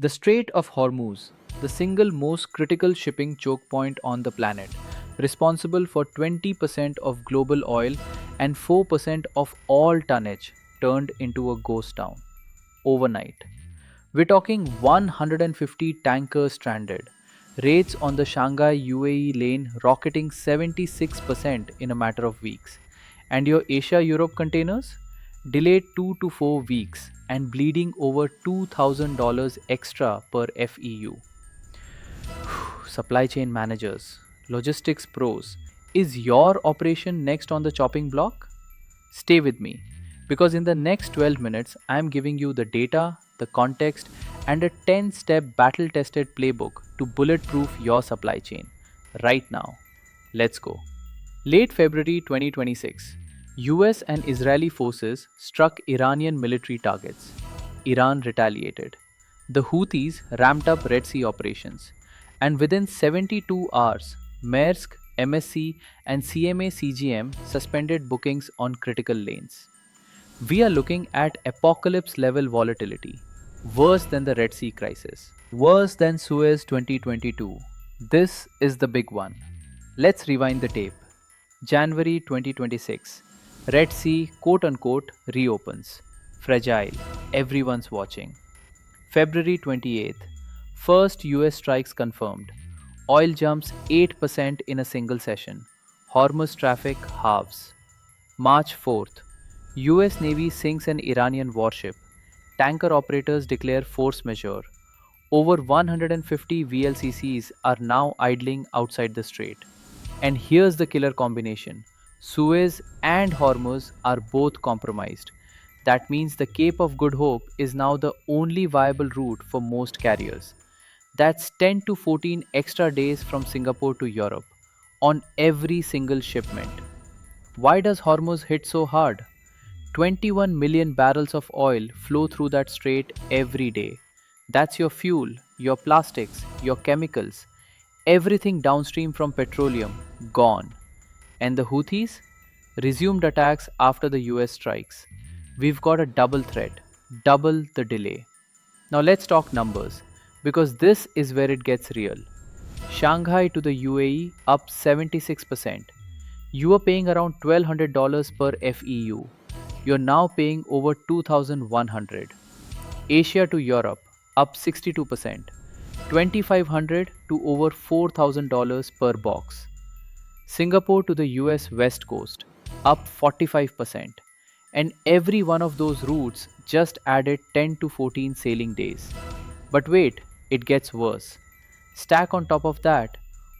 The Strait of Hormuz, the single most critical shipping choke point on the planet, responsible for 20% of global oil and 4% of all tonnage, turned into a ghost town overnight. We're talking 150 tankers stranded, rates on the Shanghai UAE lane rocketing 76% in a matter of weeks, and your Asia Europe containers delayed 2 to 4 weeks and bleeding over $2,000 extra per FEU. Supply chain managers, logistics pros, is your operation next on the chopping block? Stay with me because in the next 12 minutes, I am giving you the data, the context, and a 10-step battle tested playbook to bulletproof your supply chain. Right now, let's go. Late February 2026, US and Israeli forces struck Iranian military targets. Iran retaliated. The Houthis ramped up Red Sea operations. And within 72 hours, Maersk, MSC, and CMA CGM suspended bookings on critical lanes. We are looking at apocalypse level volatility, worse than the Red Sea crisis, worse than Suez 2022. This is the big one. Let's rewind the tape. January 2026. Red Sea quote unquote reopens. Fragile. Everyone's watching. February 28th. First US strikes confirmed. Oil jumps 8% in a single session. Hormuz traffic halves. March 4th. US Navy sinks an Iranian warship. Tanker operators declare force majeure. Over 150 VLCCs are now idling outside the strait. And here's the killer combination: Suez and Hormuz are both compromised. That means the Cape of Good Hope is now the only viable route for most carriers. That's 10 to 14 extra days from Singapore to Europe on every single shipment. Why does Hormuz hit so hard? 21 million barrels of oil flow through that strait every day. That's your fuel, your plastics, your chemicals, everything downstream from petroleum gone. And the Houthis resumed attacks after the US strikes. We've got a double threat, double the delay. Now let's talk numbers because this is where it gets real. Shanghai to the UAE up 76%. You were paying around $1,200 per FEU. You're now paying over 2,100. Asia to Europe up 62%. 2,500 to over $4,000 per box. Singapore to the US West Coast up 45%. And every one of those routes just added 10 to 14 sailing days. But wait, it gets worse. Stack on top of that,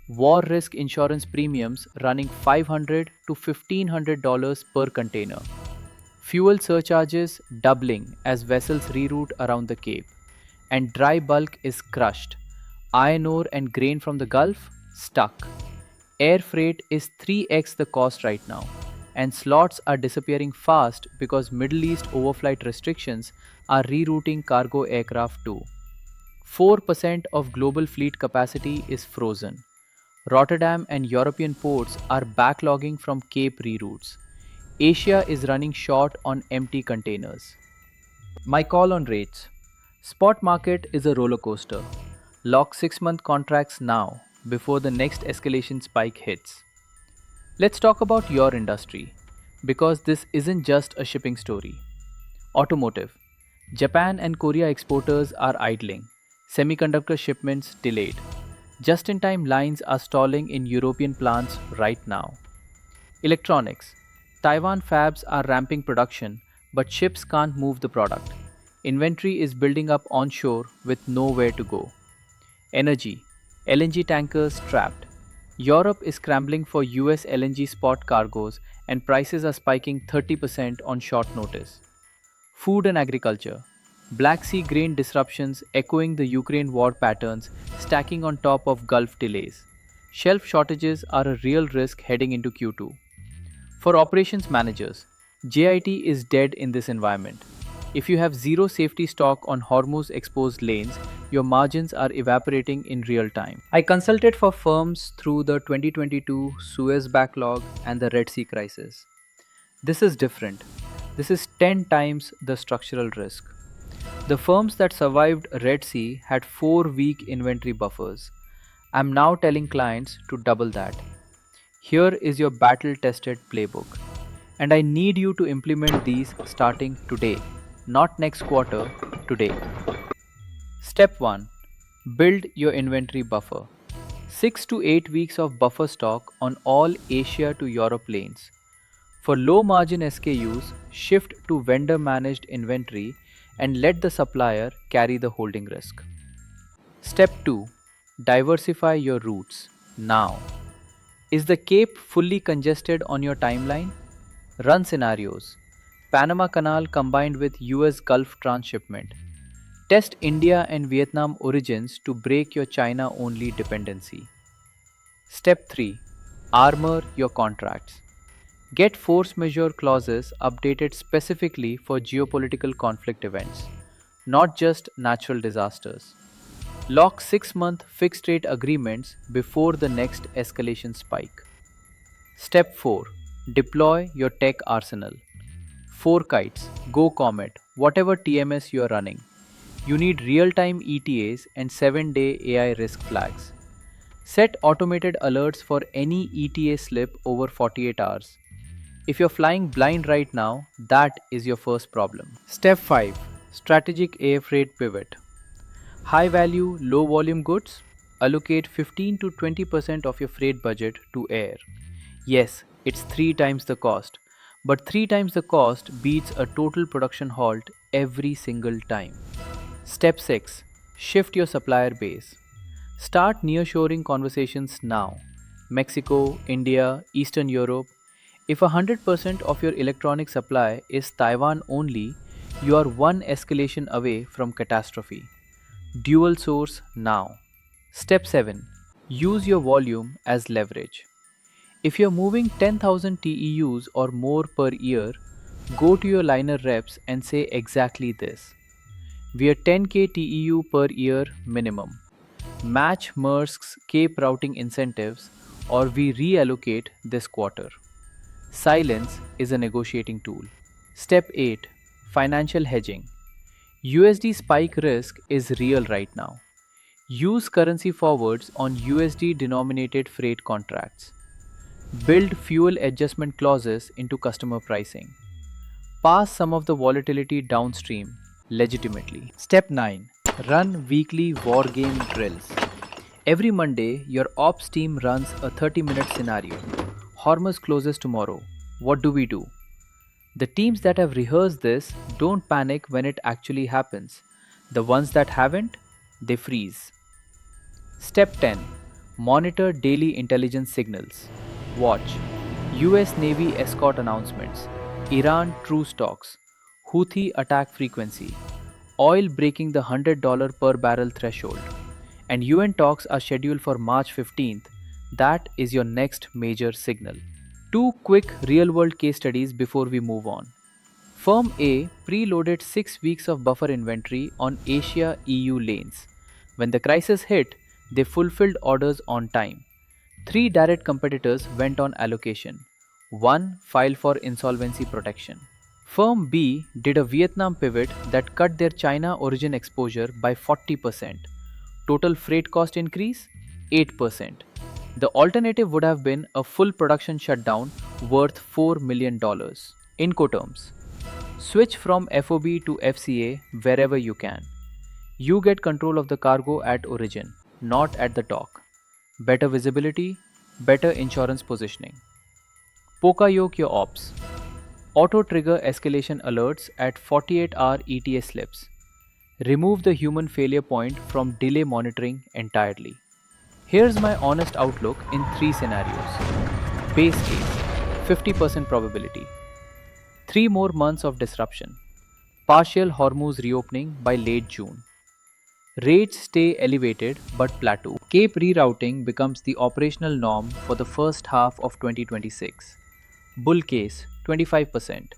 war risk insurance premiums running $500 to $1,500 per container. Fuel surcharges doubling as vessels reroute around the Cape. And dry bulk is crushed. Iron ore and grain from the Gulf stuck. Air freight is 3x the cost right now. And slots are disappearing fast because Middle East overflight restrictions are rerouting cargo aircraft too. 4% of global fleet capacity is frozen. Rotterdam and European ports are backlogging from Cape reroutes. Asia is running short on empty containers. My call on rates. Spot market is a roller coaster. Lock 6-month contracts now before the next escalation spike hits. Let's talk about your industry because this isn't just a shipping story. Automotive. Japan and Korea exporters are idling. Semiconductor shipments delayed. Just in time lines are stalling in European plants right now. Electronics. Taiwan fabs are ramping production, but ships can't move the product. Inventory is building up onshore with nowhere to go. Energy. LNG tankers trapped. Europe is scrambling for US LNG spot cargoes and prices are spiking 30% on short notice. Food and agriculture. Black Sea grain disruptions echoing the Ukraine war patterns, stacking on top of Gulf delays. Shelf shortages are a real risk heading into Q2. For operations managers, JIT is dead in this environment. If you have zero safety stock on Hormuz exposed lanes, your margins are evaporating in real time. I consulted for firms through the 2022 Suez backlog and the Red Sea crisis. This is different. This is 10 times the structural risk. The firms that survived Red Sea had 4-week inventory buffers. I'm now telling clients to double that. Here is your battle tested playbook. And I need you to implement these starting today, not next quarter, today. Step 1. Build your inventory buffer. 6 to 8 weeks of buffer stock on all Asia to Europe lanes. For low margin SKUs, shift to vendor managed inventory and let the supplier carry the holding risk. Step 2. Diversify your routes. Now, is the Cape fully congested on your timeline? Run scenarios. Panama Canal combined with US Gulf transshipment. Test India and Vietnam origins to break your China only dependency. Step 3. Armor your contracts. Get force majeure clauses updated specifically for geopolitical conflict events, not just natural disasters. Lock 6-month fixed rate agreements before the next escalation spike. Step 4. Deploy your tech arsenal. FourKites, Go Comet, whatever TMS you are running. You need real time ETAs and 7-day AI risk flags. Set automated alerts for any ETA slip over 48 hours. If you're flying blind right now, that is your first problem. Step 5. Strategic air freight pivot. High value, low volume goods? Allocate 15 to 20% of your freight budget to air. Yes, it's 3 times the cost, but 3 times the cost beats a total production halt every single time. Step 6. Shift your supplier base. Start nearshoring conversations now. Mexico, India, Eastern Europe. If 100% of your electronic supply is Taiwan only, you are one escalation away from catastrophe. Dual source now. Step 7. Use your volume as leverage. If you're moving 10,000 TEUs or more per year, go to your liner reps and say exactly this. We are 10k TEU per year minimum. Match Maersk's Cape routing incentives or we reallocate this quarter. Silence is a negotiating tool. Step 8. Financial hedging. USD spike risk is real right now. Use currency forwards on USD denominated freight contracts. Build fuel adjustment clauses into customer pricing. Pass some of the volatility downstream legitimately. Step 9. Run weekly war game drills. Every Monday, your ops team runs a 30-minute scenario. Hormuz closes tomorrow. What do we do? The teams that have rehearsed this don't panic when it actually happens. The ones that haven't, they freeze. Step 10. Monitor daily intelligence signals. Watch. US Navy escort announcements. Iran truce talks. Houthi attack frequency. Oil breaking the $100 per barrel threshold. And UN talks are scheduled for March 15th. That is your next major signal. 2 quick real-world case studies before we move on. Firm A preloaded 6 weeks of buffer inventory on Asia-EU lanes. When the crisis hit, they fulfilled orders on time. 3 direct competitors went on allocation. 1 filed for insolvency protection. Firm B did a Vietnam pivot that cut their China origin exposure by 40%. Total freight cost increase? 8%. The alternative would have been a full production shutdown worth $4 million. In Incoterms, switch from FOB to FCA wherever you can. You get control of the cargo at origin, not at the dock. Better visibility, better insurance positioning. Poka-yoke your ops. Auto-trigger escalation alerts at 48-hour ETA slips. Remove the human failure point from delay monitoring entirely. Here's my honest outlook in 3 scenarios. Base case, 50% probability. 3 more months of disruption. Partial Hormuz reopening by late June. Rates stay elevated but plateau. Cape rerouting becomes the operational norm for the first half of 2026. Bull case, 25%.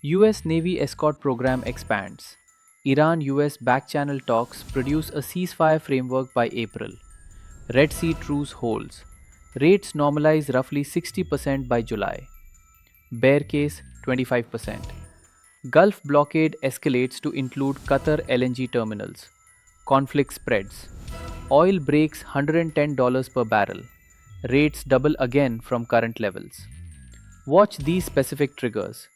US Navy escort program expands. Iran-US back-channel talks produce a ceasefire framework by April. Red Sea truce holds. Rates normalize roughly 60% by July. Bear case, 25%. Gulf blockade escalates to include Qatar LNG terminals. Conflict spreads. Oil breaks $110 per barrel. Rates double again from current levels. Watch these specific triggers.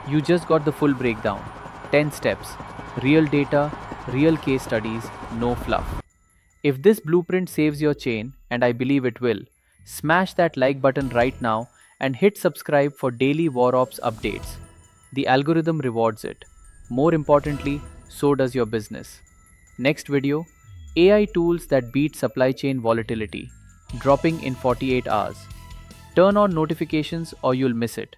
You just got the full breakdown. 10 steps. Real data, real case studies, no fluff. If this blueprint saves your chain, and I believe it will, smash that like button right now and hit subscribe for daily War Ops updates. The algorithm rewards it. More importantly, so does your business. Next video: AI tools that beat supply chain volatility, dropping in 48 hours. Turn on notifications or you'll miss it.